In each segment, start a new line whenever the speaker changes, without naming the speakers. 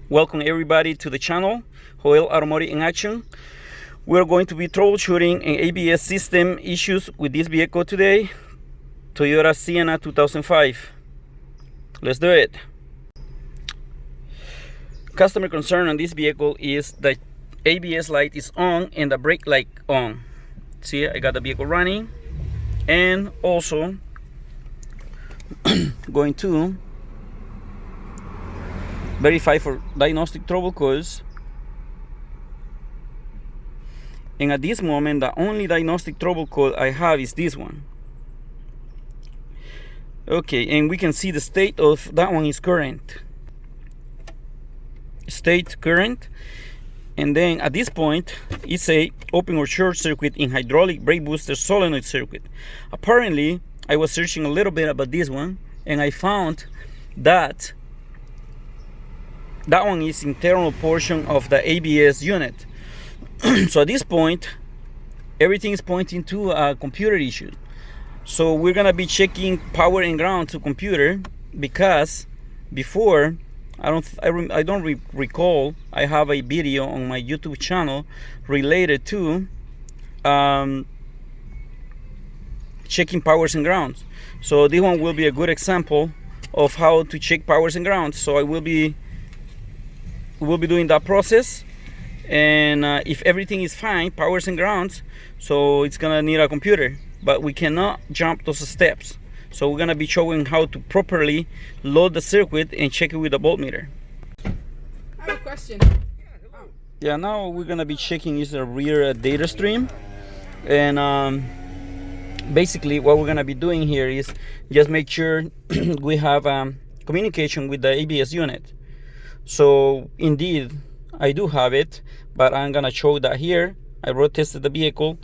Welcome everybody to the channel, Joel Automotive in Action. We're going to be troubleshooting an ABS system issues with this vehicle today, Toyota Sienna 2005. Let's do it. Customer concern on this vehicle is the ABS light is on and the brake light on. See, I got the vehicle running, and also going to verify for diagnostic trouble cause. And at this moment, the only diagnostic trouble code I have is this one. Okay, and we can see the state of that one is current. State current. And then at this point, it's a open or short circuit in hydraulic brake booster solenoid circuit. Apparently, I was searching a little bit about this one, and I found that that one is internal portion of the ABS unit. So at this point, everything is pointing to a computer issue. So we're gonna be checking power and ground to computer, because before I don't recall I have a video on my YouTube channel related to checking powers and grounds. So this one will be a good example of how to check powers and grounds. So we'll be doing that process, and if everything is fine, powers and grounds, so it's gonna need a computer, but we cannot jump those steps. So we're gonna be showing how to properly load the circuit and check it with a voltmeter.
I have a question.
Yeah, now we're gonna be checking is the rear data stream, and basically what we're gonna be doing here is just make sure we have communication with the ABS unit. So indeed I do have it, but I'm gonna show that here. I road tested the vehicle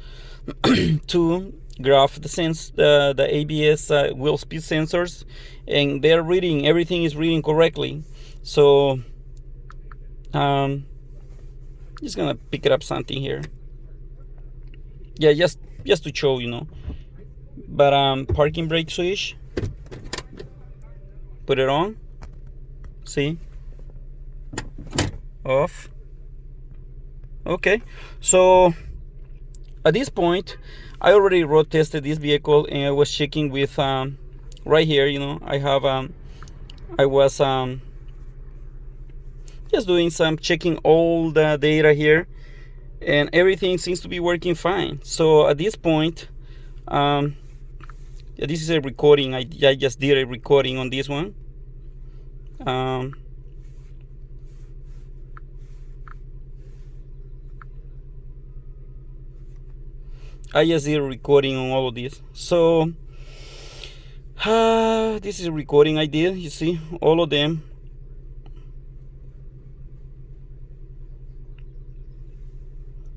to graph the ABS wheel speed sensors, and they're reading, everything is reading correctly. So just gonna pick it up something here. Yeah, just to show, you know. But parking brake switch, put it on, see, off. Okay, so at this point I already road tested this vehicle, and I was checking with right here, you know, I have I was just doing some checking all the data here, and everything seems to be working fine. So at this point, yeah, this is a recording. I just did a recording on this one. I just did a recording on all of this. So this is a recording I did. You see all of them.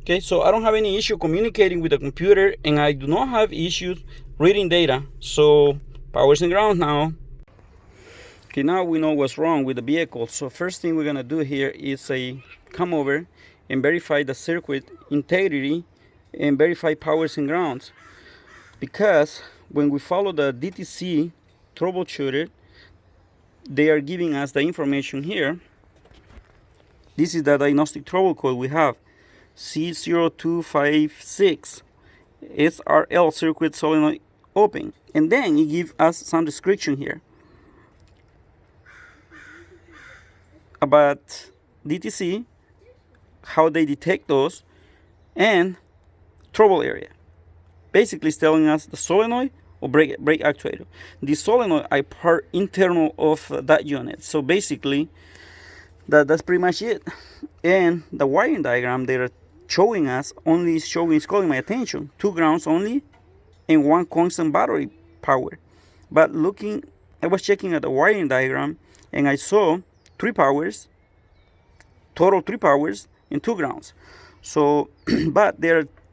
Okay, so I don't have any issue communicating with the computer, and I do not have issues reading data. So powers and ground now. Okay, now we know what's wrong with the vehicle. So first thing we're gonna do here is come over and verify the circuit integrity and verify powers and grounds, because when we follow the DTC troubleshooter, they are giving us the information here. This is the diagnostic trouble code we have, C0256 SRL circuit solenoid open, and then it gives us some description here about DTC, how they detect those, and trouble area. Basically it's telling us the solenoid or brake actuator. The solenoid are part internal of that unit. So basically that's pretty much it. And the wiring diagram they're showing us only is calling my attention 2 grounds only and 1 constant battery power. But I was checking at the wiring diagram, and I saw 3 powers, total 3 powers and 2 grounds. So but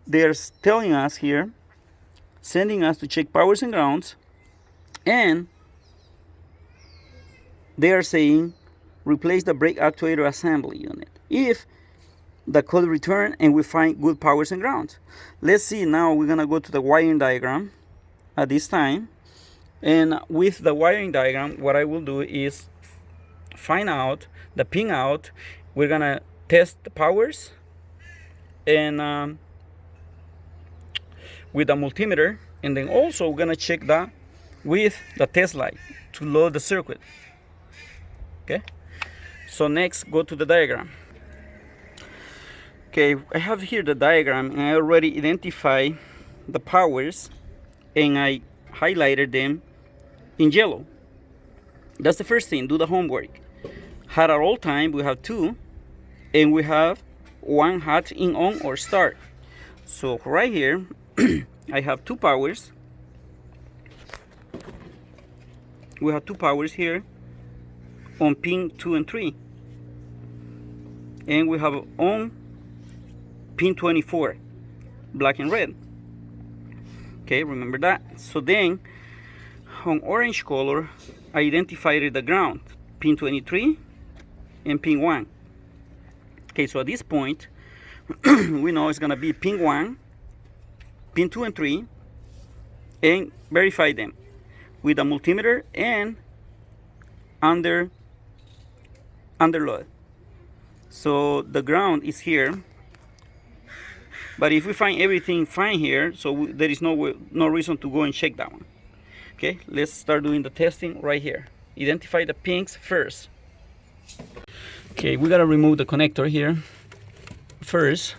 they're telling us here, sending us to check powers and grounds, and they are saying replace the brake actuator assembly unit if the code return and we find good powers and grounds. Let's see, now we're gonna go to the wiring diagram at this time, and with the wiring diagram what I will do is find out the pin out. We're gonna test the powers and with a multimeter, and then also we're gonna check that with the test light to load the circuit. Okay, so next go to the diagram. Okay, I have here the diagram, and I already identified the powers and I highlighted them in yellow. That's the first thing. Do the homework. Hat at all time, we have 2, and we have 1 hat in on or start. So right here I have 2 powers. We have 2 powers here on pin 2 and 3, and we have on pin 24, black and red. Okay, remember that. So then on orange color I identified the ground, pin 23 and pin 1. Okay, so at this point we know it's gonna be pin 1, pin 2 and 3, and verify them with a multimeter and under load. So the ground is here, but if we find everything fine here, so there is no reason to go and check that one. Okay, let's start doing the testing right here. Identify the pins first. Okay, we gotta remove the connector here first.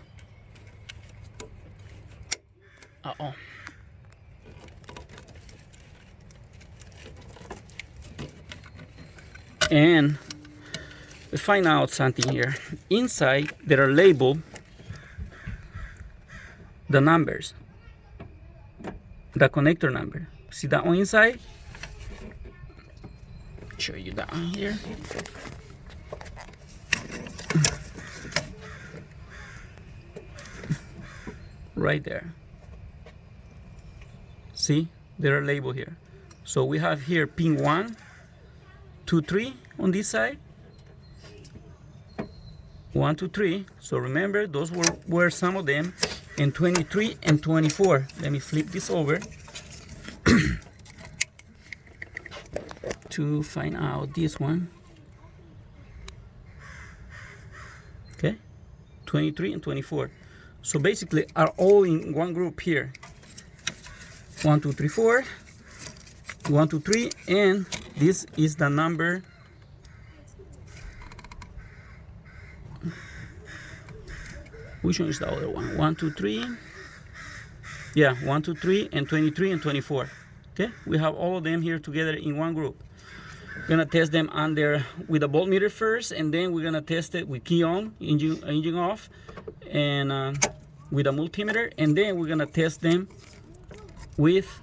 And we find out something here. Inside there are labeled the numbers, the connector number. See that one inside? Show you that one here. Right there. See, there are labeled here. So we have here pin 1, 2, 3 on this side. 1, 2, 3. So remember, those were some of them. And 23 and 24. Let me flip this over to find out this one. Okay, 23 and 24. So basically are all in one group here. 1, 2, 3, 4. 1, 2, 3, and this is the number. Which one is the other one? 1, 2, 3. Yeah, 1, 2, 3, and 23 and 24. Okay, we have all of them here together in one group. We're gonna test them under with a voltmeter first, and then we're gonna test it with key on, engine off, and with a multimeter, and then we're gonna test them with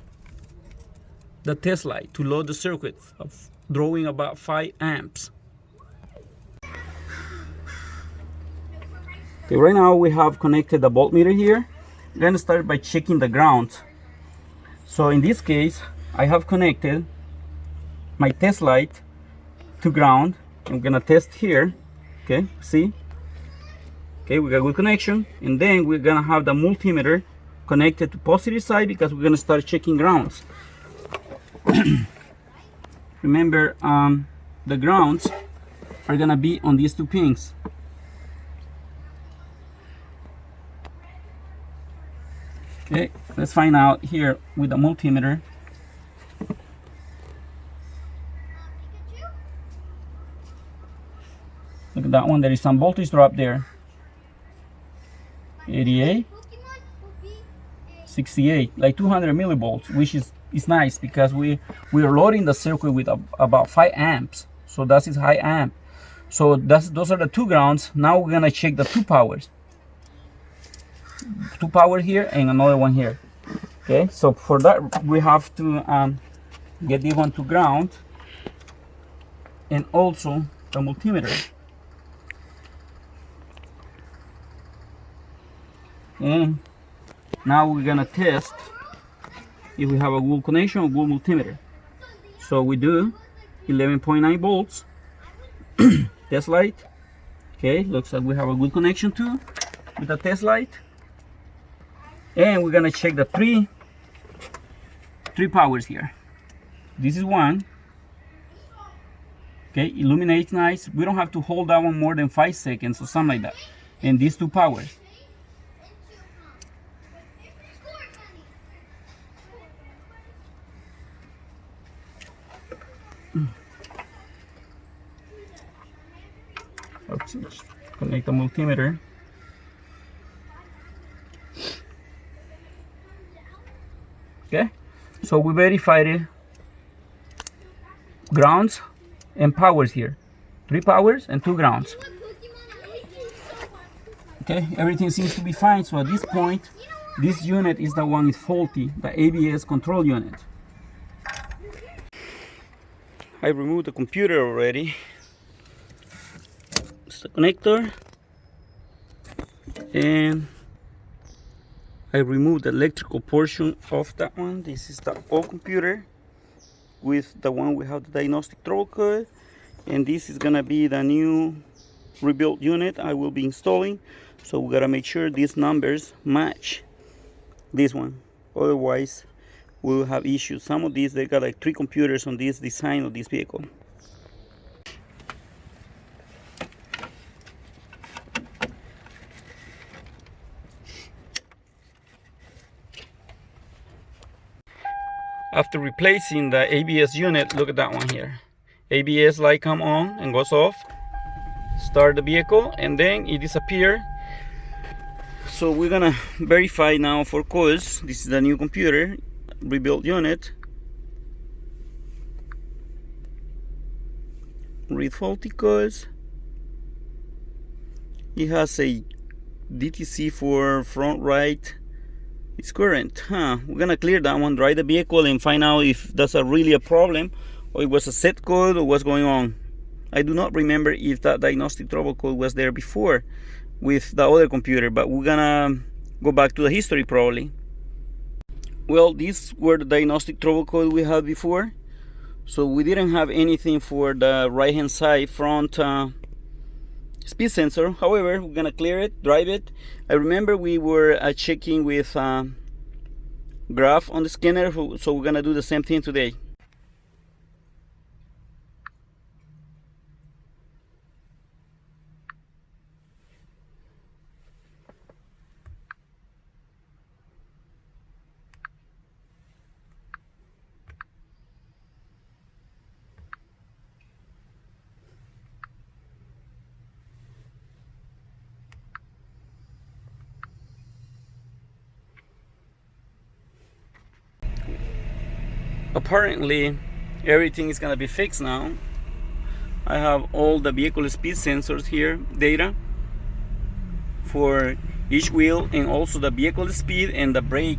the test light to load the circuit of drawing about 5 amps. Okay, right now we have connected the voltmeter here. I'm going to start by checking the ground. So in this case, I have connected my test light to ground. I'm going to test here. Okay, see? Okay, we got good connection. And then we're going to have the multimeter connected to positive side because we're going to start checking grounds. Remember, the grounds are going to be on these 2 pins. Okay, let's find out here with the multimeter. Look at that one, there is some voltage drop there. 88, 68, like 200 millivolts, which is nice because we are loading the circuit with about 5 amps. So that is high amp. So those are the 2 grounds. Now we're gonna check the 2 powers. 2 power here and another one here. Okay, so for that we have to get this one to ground and also the multimeter. And now we're gonna test if we have a good connection or good multimeter. So we do 11.9 volts test light. Okay, looks like we have a good connection too with the test light. And we're gonna check the three powers here. This is 1, Okay, illuminates nice. We don't have to hold that one more than 5 seconds or something like that. And these two powers. Oops, connect the multimeter. Okay, so we verified it. Grounds and powers here. 3 powers and 2 grounds. Okay, everything seems to be fine. So at this point, this unit is the one is faulty, the ABS control unit. I removed the computer already. It's the connector. And I removed the electrical portion of that one. This is the old computer with the one we have the diagnostic trouble code. And this is gonna be the new rebuilt unit I will be installing. So we gotta make sure these numbers match this one. Otherwise, we'll have issues. Some of these, they got like 3 computers on this design of this vehicle. After replacing the ABS unit, look at that one here. ABS light come on and goes off. Start the vehicle and then it disappears. So we're gonna verify now for codes. This is the new computer, rebuilt unit. Read faulty codes. It has a DTC for front right. It's current. We're gonna clear that one, drive the vehicle and find out if that's really a problem or it was a set code or what's going on. I do not remember if that diagnostic trouble code was there before with the other computer, but we're gonna go back to the history probably. Well, these were the diagnostic trouble code we had before. So we didn't have anything for the right hand side front speed sensor. However, we're gonna clear it, drive it. I remember we were checking with graph on the scanner, so we're gonna do the same thing today. Apparently everything is gonna be fixed now. I have all the vehicle speed sensors here, data for each wheel and also the vehicle speed and the brake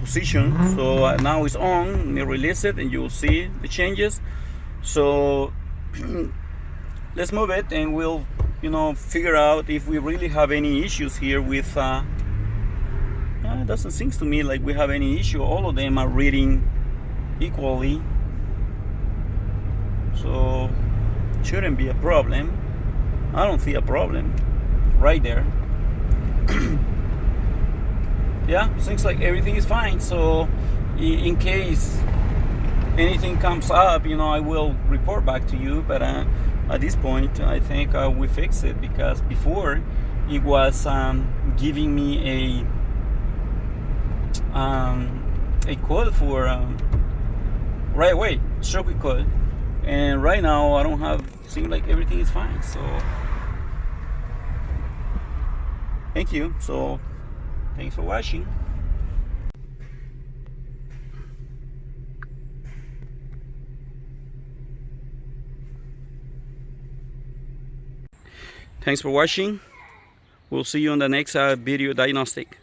position. So now it's on. Let me release it and you'll see the changes. So let's move it and we'll figure out if we really have any issues here with it doesn't seem to me like we have any issue. All of them are reading equally, so it shouldn't be a problem. I don't see a problem right there. Yeah, seems like everything is fine. So in case anything comes up, I will report back to you. But at this point, I think we fix it, because before it was giving me a code for right away, circuit code, and right now I don't have. Seems like everything is fine. So thank you. So thanks for watching. Thanks for watching. We'll see you on the next video diagnostic.